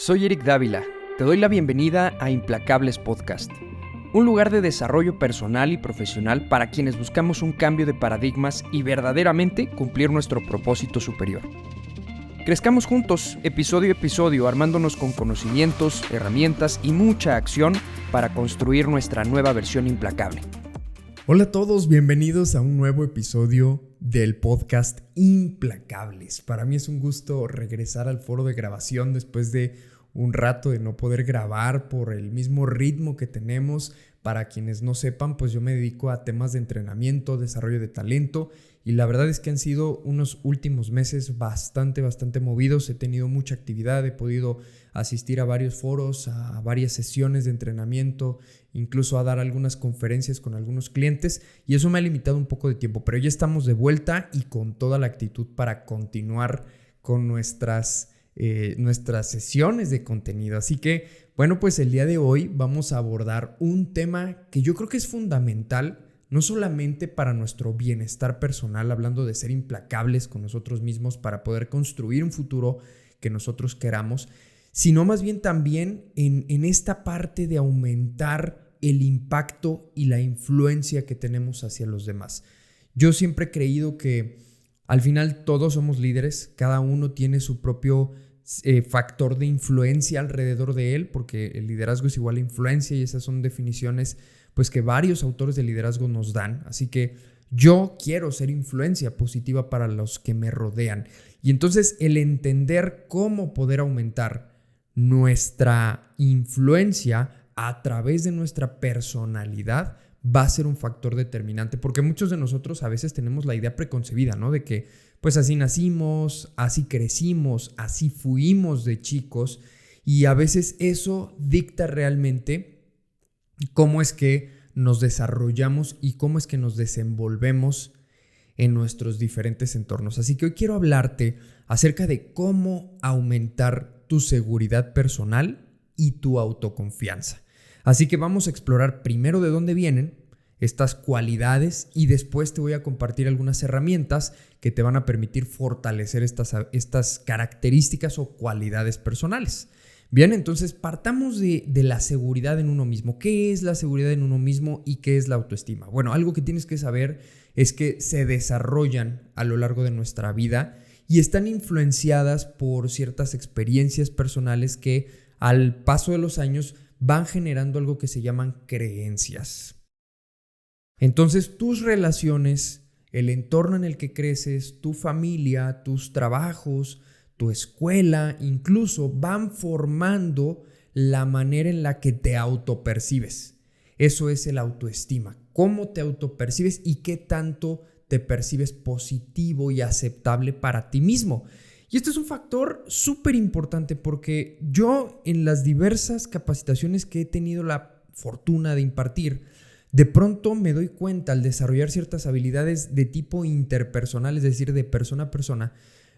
Soy Eric Dávila, te doy la bienvenida a Implacables Podcast, un lugar de desarrollo personal y profesional para quienes buscamos un cambio de paradigmas y verdaderamente cumplir nuestro propósito superior. Crezcamos juntos, episodio a episodio, armándonos con conocimientos, herramientas y mucha acción para construir nuestra nueva versión implacable. Hola a todos, bienvenidos a un nuevo episodio del podcast Implacables. Para mí es un gusto regresar al foro de grabación después de un rato de no poder grabar por el mismo ritmo que tenemos. Para quienes no sepan, pues yo me dedico a temas de entrenamiento, desarrollo de talento, y la verdad es que han sido unos últimos meses bastante movidos. He tenido mucha actividad, he podido asistir a varios foros, a varias sesiones de entrenamiento, incluso a dar algunas conferencias con algunos clientes, y eso me ha limitado un poco de tiempo, pero ya estamos de vuelta y con toda la actitud para continuar con nuestras sesiones de contenido. Así que, bueno, pues el día de hoy vamos a abordar un tema que yo creo que es fundamental, no solamente para nuestro bienestar personal, hablando de ser implacables con nosotros mismos para poder construir un futuro que nosotros queramos, sino más bien también en esta parte de aumentar el impacto y la influencia que tenemos hacia los demás. Yo siempre he creído que al final todos somos líderes, cada uno tiene su propio factor de influencia alrededor de él, porque el liderazgo es igual a influencia, y esas son definiciones pues que varios autores de liderazgo nos dan. Así que yo quiero ser influencia positiva para los que me rodean, y entonces el entender cómo poder aumentar nuestra influencia a través de nuestra personalidad va a ser un factor determinante, porque muchos de nosotros a veces tenemos la idea preconcebida, ¿no? De que pues así nacimos, así crecimos, así fuimos de chicos, y a veces eso dicta realmente cómo es que nos desarrollamos y cómo es que nos desenvolvemos en nuestros diferentes entornos. Así que hoy quiero hablarte acerca de cómo aumentar tu seguridad personal y tu autoconfianza. Así que vamos a explorar primero de dónde vienen estas cualidades, y después te voy a compartir algunas herramientas que te van a permitir fortalecer estas características o cualidades personales. Bien, entonces partamos de la seguridad en uno mismo. ¿Qué es la seguridad en uno mismo y qué es la autoestima? Bueno, algo que tienes que saber es que se desarrollan a lo largo de nuestra vida y están influenciadas por ciertas experiencias personales que al paso de los años van generando algo que se llaman creencias. Entonces, tus relaciones, el entorno en el que creces, tu familia, tus trabajos, tu escuela, incluso van formando la manera en la que te autopercibes. Eso es el autoestima. ¿Cómo te autopercibes y qué tanto te percibes positivo y aceptable para ti mismo? Y este es un factor súper importante, porque yo en las diversas capacitaciones que he tenido la fortuna de impartir, de pronto me doy cuenta al desarrollar ciertas habilidades de tipo interpersonal, es decir, de persona a persona,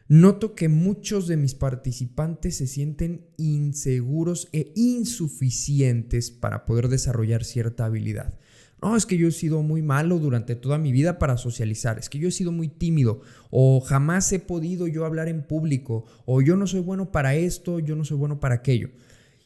noto que muchos de mis participantes se sienten inseguros e insuficientes para poder desarrollar cierta habilidad. No, es que yo he sido muy malo durante toda mi vida para socializar, es que yo he sido muy tímido, o jamás he podido yo hablar en público, o yo no soy bueno para esto, yo no soy bueno para aquello.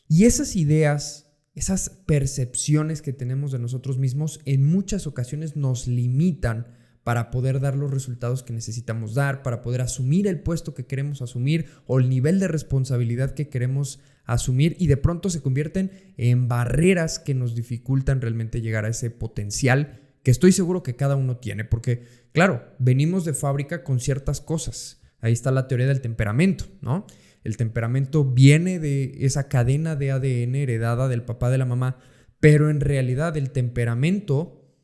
Y esas ideas, esas percepciones que tenemos de nosotros mismos en muchas ocasiones nos limitan para poder dar los resultados que necesitamos dar, para poder asumir el puesto que queremos asumir o el nivel de responsabilidad que queremos asumir, y de pronto se convierten en barreras que nos dificultan realmente llegar a ese potencial que estoy seguro que cada uno tiene, porque claro, venimos de fábrica con ciertas cosas. Ahí está la teoría del temperamento, ¿no? El temperamento viene de esa cadena de ADN heredada del papá, de la mamá, pero en realidad el temperamento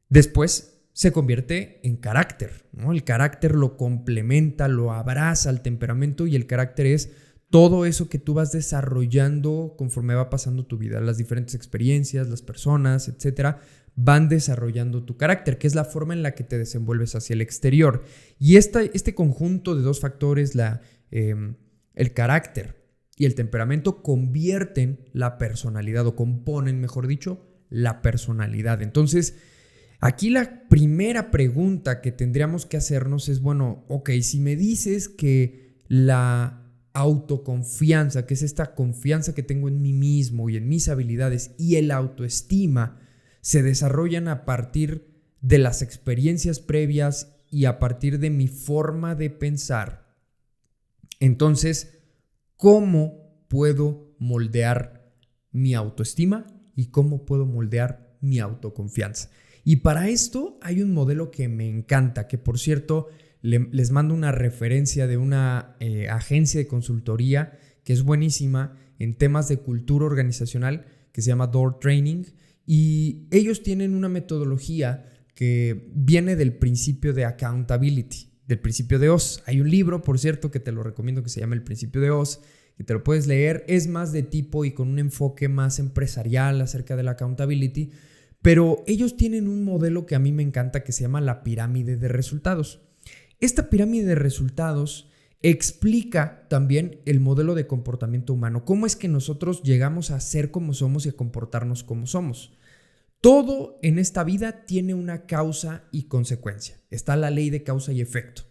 después se convierte en carácter, ¿no? El carácter lo complementa, lo abraza al temperamento, y el carácter es todo eso que tú vas desarrollando conforme va pasando tu vida. Las diferentes experiencias, las personas, etcétera, van desarrollando tu carácter, que es la forma en la que te desenvuelves hacia el exterior. Y este conjunto de dos factores, el carácter y el temperamento, convierten la personalidad, o componen, mejor dicho, la personalidad. Entonces, aquí la primera pregunta que tendríamos que hacernos es, bueno, ok, si me dices que la autoconfianza, que es esta confianza que tengo en mí mismo y en mis habilidades, y el autoestima se desarrollan a partir de las experiencias previas y a partir de mi forma de pensar. Entonces, ¿cómo puedo moldear mi autoestima y cómo puedo moldear mi autoconfianza? Y para esto hay un modelo que me encanta, que por cierto les mando una referencia de una agencia de consultoría que es buenísima en temas de cultura organizacional, que se llama Door Training, y ellos tienen una metodología que viene del principio de accountability, del principio de Oz. Hay un libro, por cierto, que te lo recomiendo, que se llama El Principio de Oz, que te lo puedes leer. Es más de tipo y con un enfoque más empresarial acerca de la accountability, pero ellos tienen un modelo que a mí me encanta que se llama la pirámide de resultados. Esta pirámide de resultados explica también el modelo de comportamiento humano, cómo es que nosotros llegamos a ser como somos y a comportarnos como somos. Todo en esta vida tiene una causa y consecuencia. Está la ley de causa y efecto.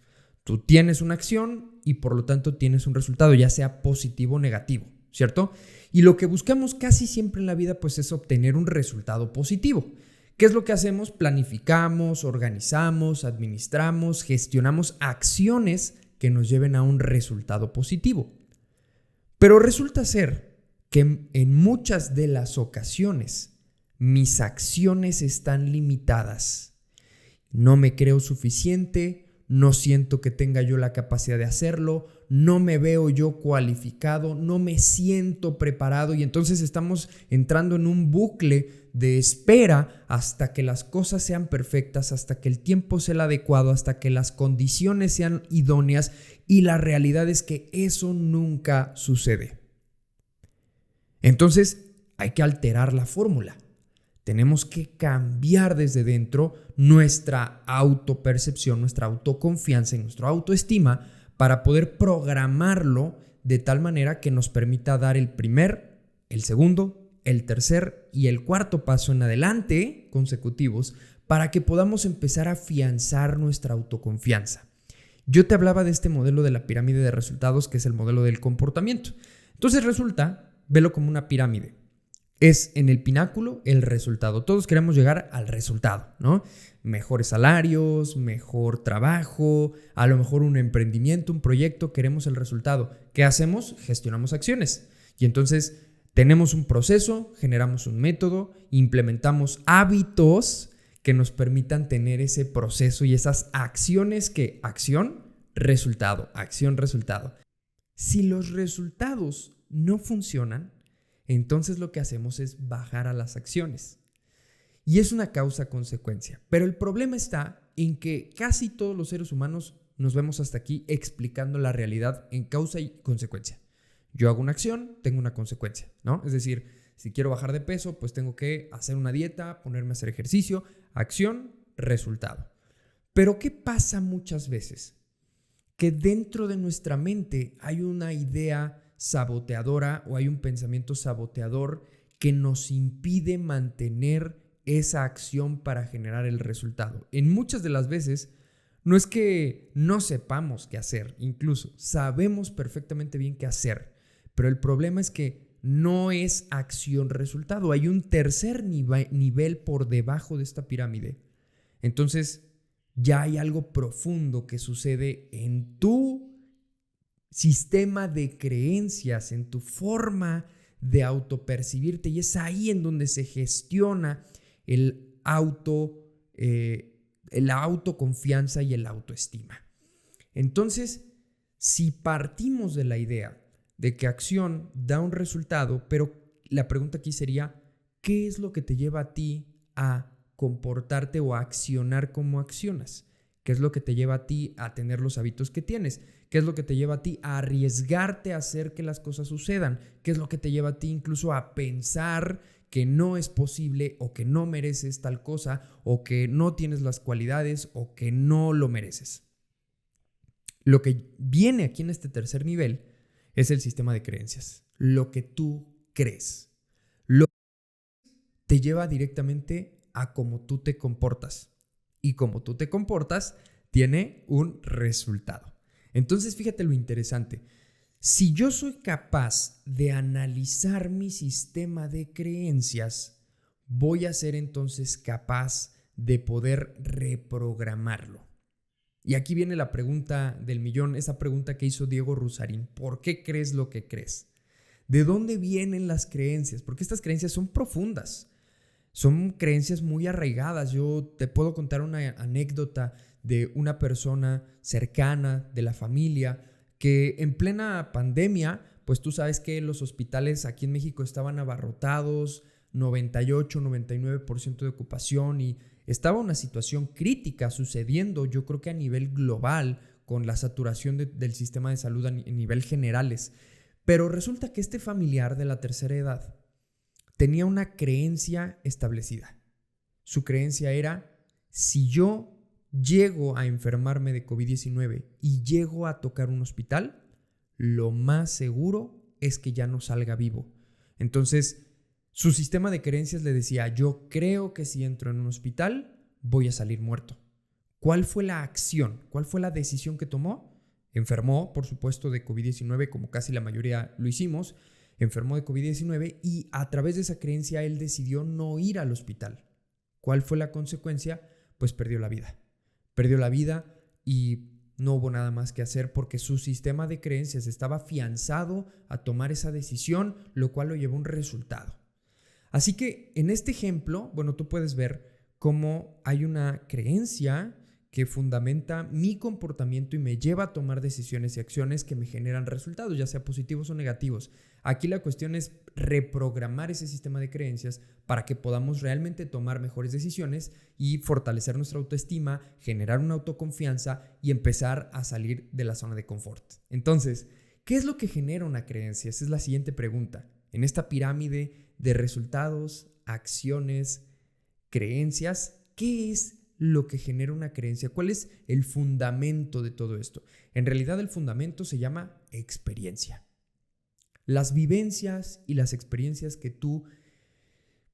Tú tienes una acción y por lo tanto tienes un resultado, ya sea positivo o negativo, ¿cierto? Y lo que buscamos casi siempre en la vida pues es obtener un resultado positivo. ¿Qué es lo que hacemos? Planificamos, organizamos, administramos, gestionamos acciones que nos lleven a un resultado positivo. Pero resulta ser que en muchas de las ocasiones mis acciones están limitadas. No me creo suficiente, no siento que tenga yo la capacidad de hacerlo, no me veo yo cualificado, no me siento preparado y entonces estamos entrando en un bucle de espera hasta que las cosas sean perfectas, hasta que el tiempo sea el adecuado, hasta que las condiciones sean idóneas y la realidad es que eso nunca sucede. Entonces hay que alterar la fórmula. Tenemos que cambiar desde dentro nuestra autopercepción, nuestra autoconfianza y nuestra autoestima para poder programarlo de tal manera que nos permita dar el primer, el segundo, el tercer y el cuarto paso en adelante consecutivos para que podamos empezar a afianzar nuestra autoconfianza. Yo te hablaba de este modelo de la pirámide de resultados, que es el modelo del comportamiento. Entonces resulta, velo como una pirámide. Es en el pináculo el resultado. Todos queremos llegar al resultado, ¿no? Mejores salarios, mejor trabajo, a lo mejor un emprendimiento, un proyecto, queremos el resultado. ¿Qué hacemos? Gestionamos acciones. Y entonces tenemos un proceso, generamos un método, implementamos hábitos que nos permitan tener ese proceso y esas acciones que acción, resultado, acción, resultado. Si los resultados no funcionan, entonces lo que hacemos es bajar a las acciones. Y es una causa-consecuencia. Pero el problema está en que casi todos los seres humanos nos vemos hasta aquí explicando la realidad en causa y consecuencia. Yo hago una acción, tengo una consecuencia, ¿no? Es decir, si quiero bajar de peso, pues tengo que hacer una dieta, ponerme a hacer ejercicio, acción, resultado. Pero ¿qué pasa muchas veces? Que dentro de nuestra mente hay una idea saboteadora o hay un pensamiento saboteador que nos impide mantener esa acción para generar el resultado. En muchas de las veces no es que no sepamos qué hacer, incluso sabemos perfectamente bien qué hacer, pero el problema es que no es acción-resultado. Hay un tercer nivel por debajo de esta pirámide. Entonces ya hay algo profundo que sucede en tu sistema de creencias, en tu forma de autopercibirte, y es ahí en donde se gestiona la autoconfianza y el autoestima. Entonces, si partimos de la idea de que acción da un resultado, pero la pregunta aquí sería, ¿qué es lo que te lleva a ti a comportarte o a accionar como accionas? ¿Qué es lo que te lleva a ti a tener los hábitos que tienes? ¿Qué es lo que te lleva a ti a arriesgarte a hacer que las cosas sucedan? ¿Qué es lo que te lleva a ti incluso a pensar que no es posible o que no mereces tal cosa o que no tienes las cualidades o que no lo mereces? Lo que viene aquí en este tercer nivel es el sistema de creencias. Lo que tú crees. Lo que te lleva directamente a cómo tú te comportas. Y como tú te comportas, tiene un resultado. Entonces, fíjate lo interesante. Si yo soy capaz de analizar mi sistema de creencias, voy a ser entonces capaz de poder reprogramarlo. Y aquí viene la pregunta del millón, esa pregunta que hizo Diego Rusarín. ¿Por qué crees lo que crees? ¿De dónde vienen las creencias? Porque estas creencias son profundas, son creencias muy arraigadas. Yo te puedo contar una anécdota de una persona cercana de la familia que en plena pandemia, pues tú sabes que los hospitales aquí en México estaban abarrotados, 98, 99% de ocupación y estaba una situación crítica sucediendo, yo creo que a nivel global, con la saturación del sistema de salud a nivel generales. Pero resulta que este familiar de la tercera edad tenía una creencia establecida. Su creencia era, si yo llego a enfermarme de COVID-19 y llego a tocar un hospital, lo más seguro es que ya no salga vivo. Entonces, su sistema de creencias le decía, yo creo que si entro en un hospital, voy a salir muerto. ¿Cuál fue la acción? ¿Cuál fue la decisión que tomó? Enfermó, por supuesto, de COVID-19, como casi la mayoría lo hicimos. Enfermó de COVID-19 y a través de esa creencia él decidió no ir al hospital. ¿Cuál fue la consecuencia? Pues perdió la vida. Perdió la vida y no hubo nada más que hacer porque su sistema de creencias estaba afianzado a tomar esa decisión, lo cual lo llevó a un resultado. Así que en este ejemplo, bueno, tú puedes ver cómo hay una creencia que fundamenta mi comportamiento y me lleva a tomar decisiones y acciones que me generan resultados, ya sea positivos o negativos. Aquí la cuestión es reprogramar ese sistema de creencias para que podamos realmente tomar mejores decisiones y fortalecer nuestra autoestima, generar una autoconfianza y empezar a salir de la zona de confort. Entonces, ¿qué es lo que genera una creencia? Esa es la siguiente pregunta. En esta pirámide de resultados, acciones, creencias, ¿qué es lo que genera una creencia? ¿Cuál es el fundamento de todo esto? En realidad el fundamento se llama experiencia. Las vivencias y las experiencias que tú,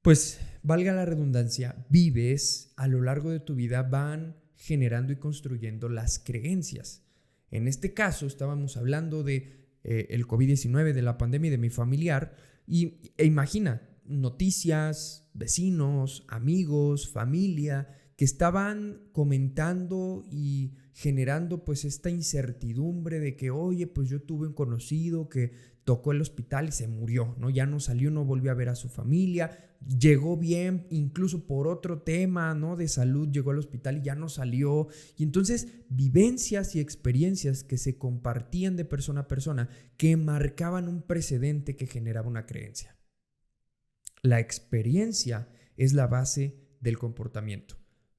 pues valga la redundancia, vives a lo largo de tu vida van generando y construyendo las creencias. En este caso estábamos hablando de el COVID-19, de la pandemia y de mi familiar e imagina noticias, vecinos, amigos, familia que estaban comentando y generando pues esta incertidumbre de que, oye, pues yo tuve un conocido que tocó el hospital y se murió, ¿no? Ya no salió, no volvió a ver a su familia, llegó bien, incluso por otro tema, ¿no? De salud, llegó al hospital y ya no salió. Y entonces vivencias y experiencias que se compartían de persona a persona que marcaban un precedente que generaba una creencia. La experiencia es la base del comportamiento.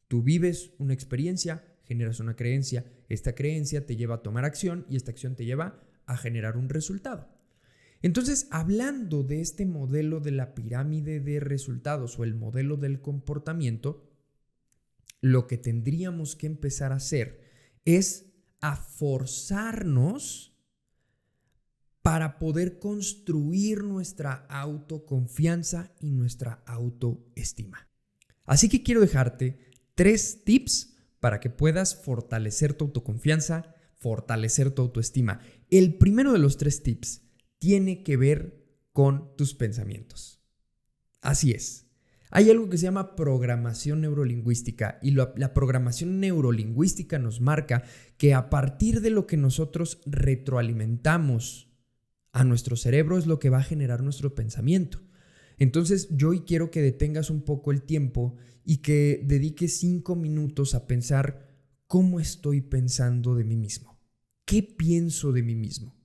Tú vives una experiencia, generas una creencia, esta creencia te lleva a tomar acción y esta acción te lleva a generar un resultado. Entonces, hablando de este modelo de la pirámide de resultados o el modelo del comportamiento, lo que tendríamos que empezar a hacer es a forzarnos para poder construir nuestra autoconfianza y nuestra autoestima. Así que quiero dejarte 3 tips para que puedas fortalecer tu autoconfianza, fortalecer tu autoestima. El primero de los 3 tips tiene que ver con tus pensamientos. Así es. Hay algo que se llama programación neurolingüística y la programación neurolingüística nos marca que a partir de lo que nosotros retroalimentamos a nuestro cerebro es lo que va a generar nuestro pensamiento. Entonces yo hoy quiero que detengas un poco el tiempo y que dediques 5 minutos a pensar cómo estoy pensando de mí mismo. ¿Qué pienso de mí mismo?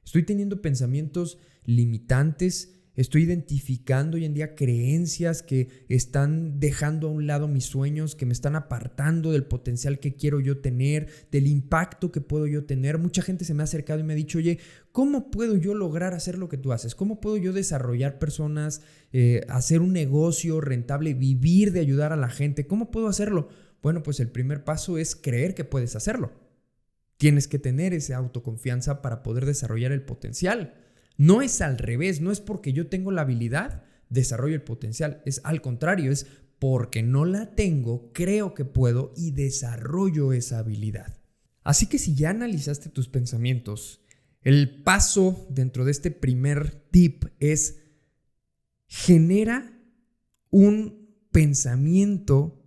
¿Estoy teniendo pensamientos limitantes? ¿Estoy identificando hoy en día creencias que están dejando a un lado mis sueños, que me están apartando del potencial que quiero yo tener, del impacto que puedo yo tener? Mucha gente se me ha acercado y me ha dicho, oye, ¿cómo puedo yo lograr hacer lo que tú haces? ¿Cómo puedo yo desarrollar personas, hacer un negocio rentable, vivir de ayudar a la gente? ¿Cómo puedo hacerlo? Bueno, pues el primer paso es creer que puedes hacerlo. Tienes que tener esa autoconfianza para poder desarrollar el potencial. No es al revés, no es porque yo tengo la habilidad, desarrollo el potencial. Es al contrario, es porque no la tengo, creo que puedo y desarrollo esa habilidad. Así que si ya analizaste tus pensamientos, El paso dentro de este primer tip es: genera un pensamiento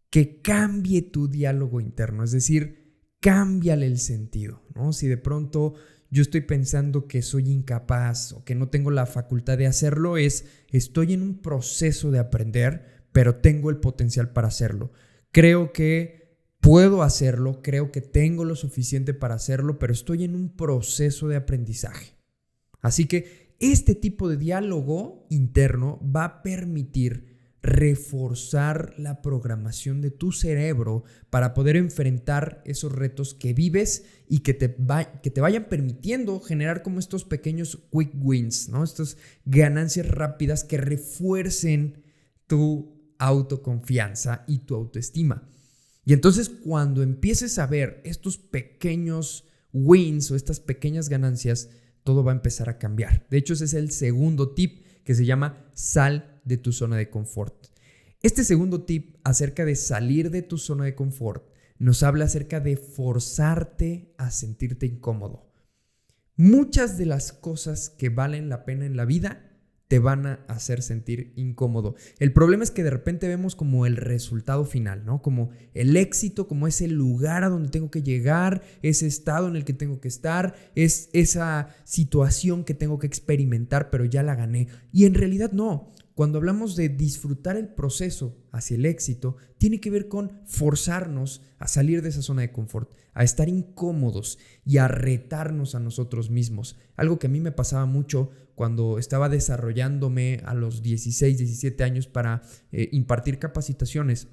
que cambie tu diálogo interno, es decir, cámbiale el sentido, ¿no? Si de pronto yo estoy pensando que soy incapaz o que no tengo la facultad de hacerlo, estoy en un proceso de aprender, pero tengo el potencial para hacerlo. Creo que puedo hacerlo, creo que tengo lo suficiente para hacerlo, pero estoy en un proceso de aprendizaje. Así que este tipo de diálogo interno va a permitir reforzar la programación de tu cerebro para poder enfrentar esos retos que vives y que te vayan permitiendo generar como estos pequeños quick wins, ¿no? Estas ganancias rápidas que refuercen tu autoconfianza y tu autoestima. Y entonces cuando empieces a ver estos pequeños wins o estas pequeñas ganancias, todo va a empezar a cambiar. De hecho, ese es el segundo tip, que se llama sal de tu zona de confort. Este segundo tip acerca de salir de tu zona de confort nos habla acerca de forzarte a sentirte incómodo. Muchas de las cosas que valen la pena en la vida te van a hacer sentir incómodo. El problema es que de repente vemos como el resultado final, ¿no? Como el éxito, como ese lugar a donde tengo que llegar, ese estado en el que tengo que estar, es esa situación que tengo que experimentar, pero ya la gané. Y en realidad no. Cuando hablamos de disfrutar el proceso hacia el éxito, tiene que ver con forzarnos a salir de esa zona de confort, a estar incómodos y a retarnos a nosotros mismos. Algo que a mí me pasaba mucho cuando estaba desarrollándome a los 16, 17 años para impartir capacitaciones,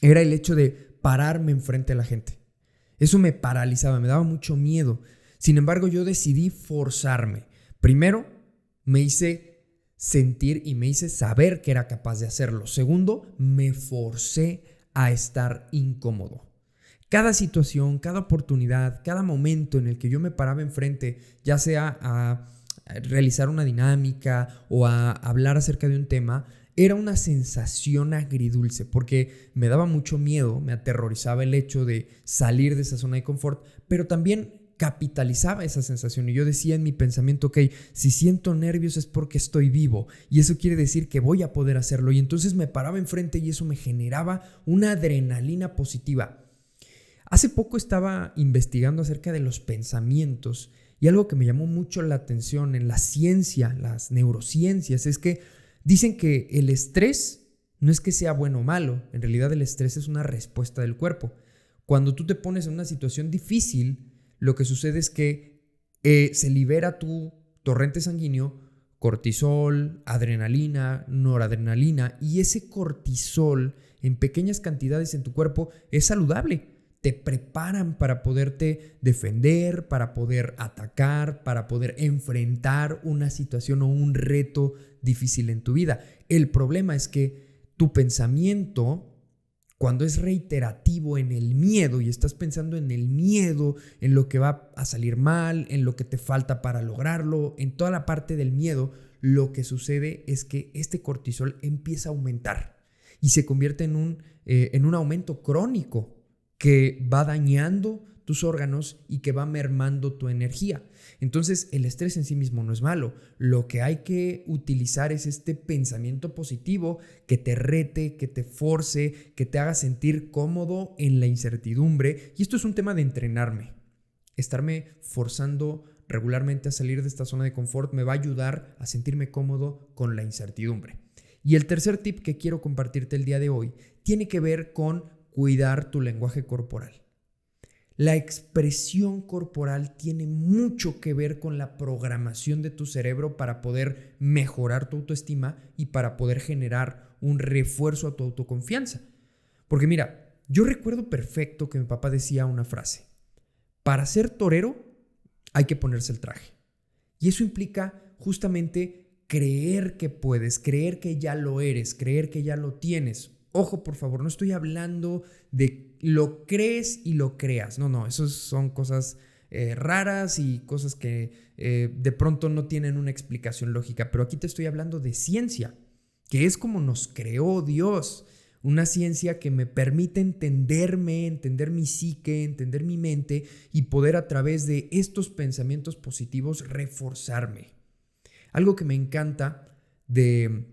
era el hecho de pararme enfrente de la gente. Eso me paralizaba, me daba mucho miedo. Sin embargo, yo decidí forzarme. Primero, me hice sentir y me hice saber que era capaz de hacerlo. Segundo, me forcé a estar incómodo. Cada situación, cada oportunidad, cada momento en el que yo me paraba enfrente, ya sea a realizar una dinámica o a hablar acerca de un tema, era una sensación agridulce porque me daba mucho miedo, me aterrorizaba el hecho de salir de esa zona de confort, pero también capitalizaba esa sensación y yo decía en mi pensamiento, ok, si siento nervios es porque estoy vivo y eso quiere decir que voy a poder hacerlo, y entonces me paraba enfrente y eso me generaba una adrenalina positiva. Hace poco estaba investigando acerca de los pensamientos y algo que me llamó mucho la atención en la ciencia, las neurociencias, es que dicen que el estrés no es que sea bueno o malo, en realidad el estrés es una respuesta del cuerpo. Cuando tú te pones en una situación difícil, lo que sucede es que se libera tu torrente sanguíneo, cortisol, adrenalina, noradrenalina, y ese cortisol en pequeñas cantidades en tu cuerpo es saludable. Te preparan para poderte defender, para poder atacar, para poder enfrentar una situación o un reto difícil en tu vida. El problema es que tu pensamiento, cuando es reiterativo en el miedo y estás pensando en el miedo, en lo que va a salir mal, en lo que te falta para lograrlo, en toda la parte del miedo, lo que sucede es que este cortisol empieza a aumentar y se convierte en un aumento crónico que va dañando tus órganos y que va mermando tu energía. Entonces, el estrés en sí mismo no es malo. Lo que hay que utilizar es este pensamiento positivo que te rete, que te force, que te haga sentir cómodo en la incertidumbre. Y esto es un tema de entrenarme. Estarme forzando regularmente a salir de esta zona de confort me va a ayudar a sentirme cómodo con la incertidumbre. Y el tercer tip que quiero compartirte el día de hoy tiene que ver con cuidar tu lenguaje corporal. La expresión corporal tiene mucho que ver con la programación de tu cerebro para poder mejorar tu autoestima y para poder generar un refuerzo a tu autoconfianza. Porque mira, yo recuerdo perfecto que mi papá decía una frase: para ser torero hay que ponerse el traje. Y eso implica justamente creer que puedes, creer que ya lo eres, creer que ya lo tienes. Ojo, por favor, no estoy hablando de lo crees y lo creas. No, esas son cosas raras y cosas que de pronto no tienen una explicación lógica. Pero aquí te estoy hablando de ciencia, que es como nos creó Dios. una ciencia que me permite entenderme, entender mi psique, entender mi mente y poder a través de estos pensamientos positivos reforzarme. Algo que me encanta de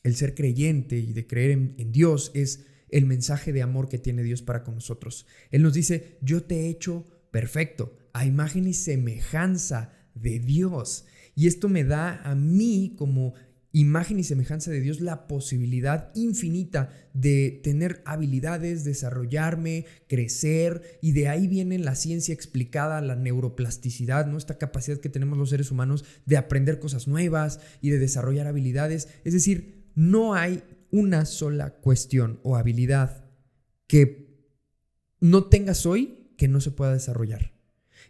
el ser creyente y de creer en Dios es el mensaje de amor que tiene Dios para con nosotros. Él nos dice, yo te he hecho perfecto, a imagen y semejanza de Dios. Y esto me da a mí como imagen y semejanza de Dios la posibilidad infinita de tener habilidades, desarrollarme, crecer, y de ahí viene la ciencia explicada, la neuroplasticidad, ¿no? Esta capacidad que tenemos los seres humanos de aprender cosas nuevas y de desarrollar habilidades. Es decir, no hay una sola cuestión o habilidad que no tengas hoy que no se pueda desarrollar.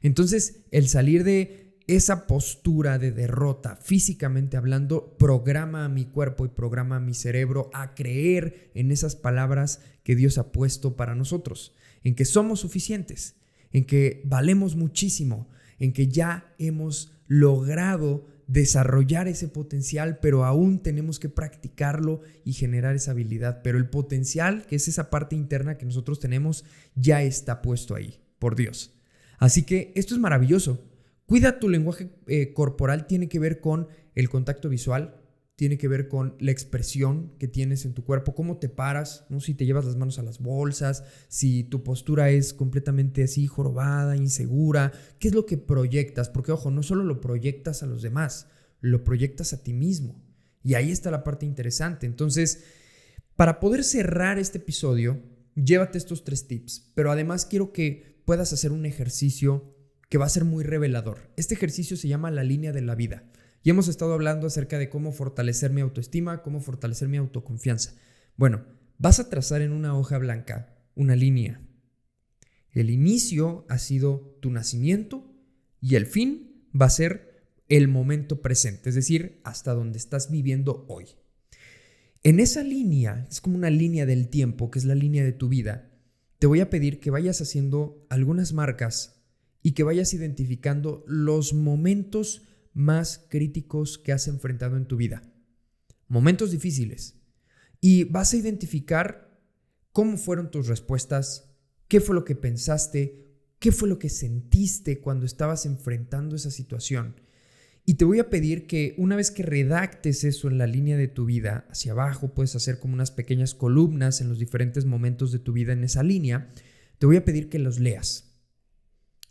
Entonces, el salir de esa postura de derrota, físicamente hablando, programa a mi cuerpo y programa a mi cerebro a creer en esas palabras que Dios ha puesto para nosotros, en que somos suficientes, en que valemos muchísimo, en que ya hemos logrado desarrollar ese potencial, pero aún tenemos que practicarlo y generar esa habilidad. Pero el potencial, que es esa parte interna que nosotros tenemos, ya está puesto ahí por Dios. Así que esto es maravilloso. Cuida tu lenguaje corporal, tiene que ver con el contacto visual, tiene que ver con la expresión que tienes en tu cuerpo, cómo te paras, ¿no? Si te llevas las manos a las bolsas, si tu postura es completamente así, jorobada, insegura, ¿qué es lo que proyectas? Porque, ojo, no solo lo proyectas a los demás, lo proyectas a ti mismo. Y ahí está la parte interesante. Entonces, para poder cerrar este episodio, llévate estos 3 tips, pero además quiero que puedas hacer un ejercicio que va a ser muy revelador. Este ejercicio se llama la línea de la vida. Y hemos estado hablando acerca de cómo fortalecer mi autoestima, cómo fortalecer mi autoconfianza. Bueno, vas a trazar en una hoja blanca una línea. El inicio ha sido tu nacimiento y el fin va a ser el momento presente, es decir, hasta donde estás viviendo hoy. En esa línea, es como una línea del tiempo, que es la línea de tu vida, te voy a pedir que vayas haciendo algunas marcas y que vayas identificando los momentos más críticos que has enfrentado en tu vida. Momentos difíciles. Y vas a identificar cómo fueron tus respuestas, qué fue lo que pensaste, qué fue lo que sentiste cuando estabas enfrentando esa situación. Y te voy a pedir que una vez que redactes eso en la línea de tu vida, hacia abajo puedes hacer como unas pequeñas columnas en los diferentes momentos de tu vida en esa línea, te voy a pedir que los leas.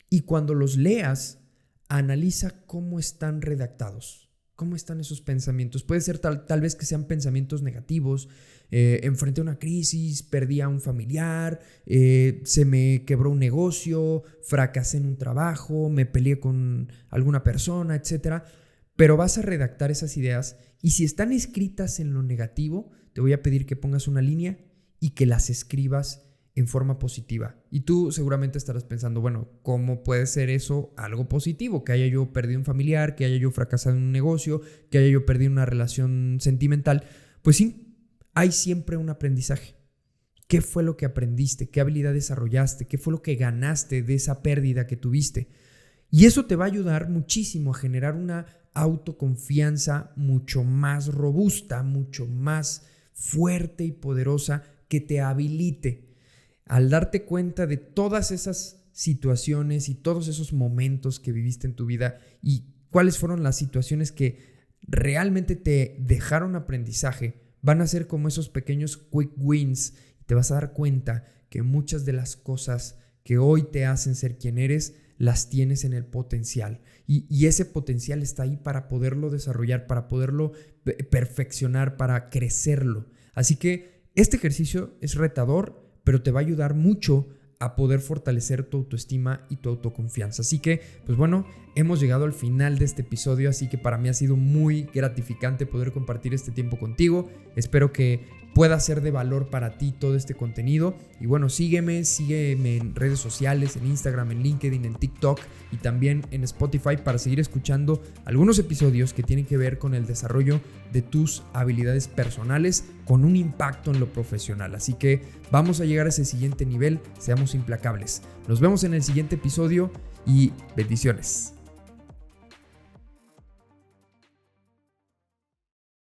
Y cuando los leas, analiza cómo están redactados, cómo están esos pensamientos. Puede ser tal vez que sean pensamientos negativos. Enfrenté una crisis, perdí a un familiar, se me quebró un negocio, fracasé en un trabajo, me peleé con alguna persona, etc. Pero vas a redactar esas ideas y si están escritas en lo negativo, te voy a pedir que pongas una línea y que las escribas en forma positiva. Y tú seguramente estarás pensando, bueno, ¿cómo puede ser eso algo positivo? Que haya yo perdido un familiar, que haya yo fracasado en un negocio, que haya yo perdido una relación sentimental. Pues sí, hay siempre un aprendizaje. ¿Qué fue lo que aprendiste? ¿Qué habilidad desarrollaste? ¿Qué fue lo que ganaste de esa pérdida que tuviste? Y eso te va a ayudar muchísimo a generar una autoconfianza mucho más robusta, mucho más fuerte y poderosa que te habilite. Al darte cuenta de todas esas situaciones y todos esos momentos que viviste en tu vida y cuáles fueron las situaciones que realmente te dejaron aprendizaje, van a ser como esos pequeños quick wins. Te vas a dar cuenta que muchas de las cosas que hoy te hacen ser quien eres, las tienes en el potencial. Y ese potencial está ahí para poderlo desarrollar, para poderlo perfeccionar, para crecerlo. Así que este ejercicio es retador, pero te va a ayudar mucho a poder fortalecer tu autoestima y tu autoconfianza. Así que, pues bueno, hemos llegado al final de este episodio, así que para mí ha sido muy gratificante poder compartir este tiempo contigo. Espero que pueda ser de valor para ti todo este contenido. Y bueno, sígueme en redes sociales, en Instagram, en LinkedIn, en TikTok y también en Spotify para seguir escuchando algunos episodios que tienen que ver con el desarrollo de tus habilidades personales con un impacto en lo profesional. Así que vamos a llegar a ese siguiente nivel, seamos implacables. Nos vemos en el siguiente episodio y bendiciones.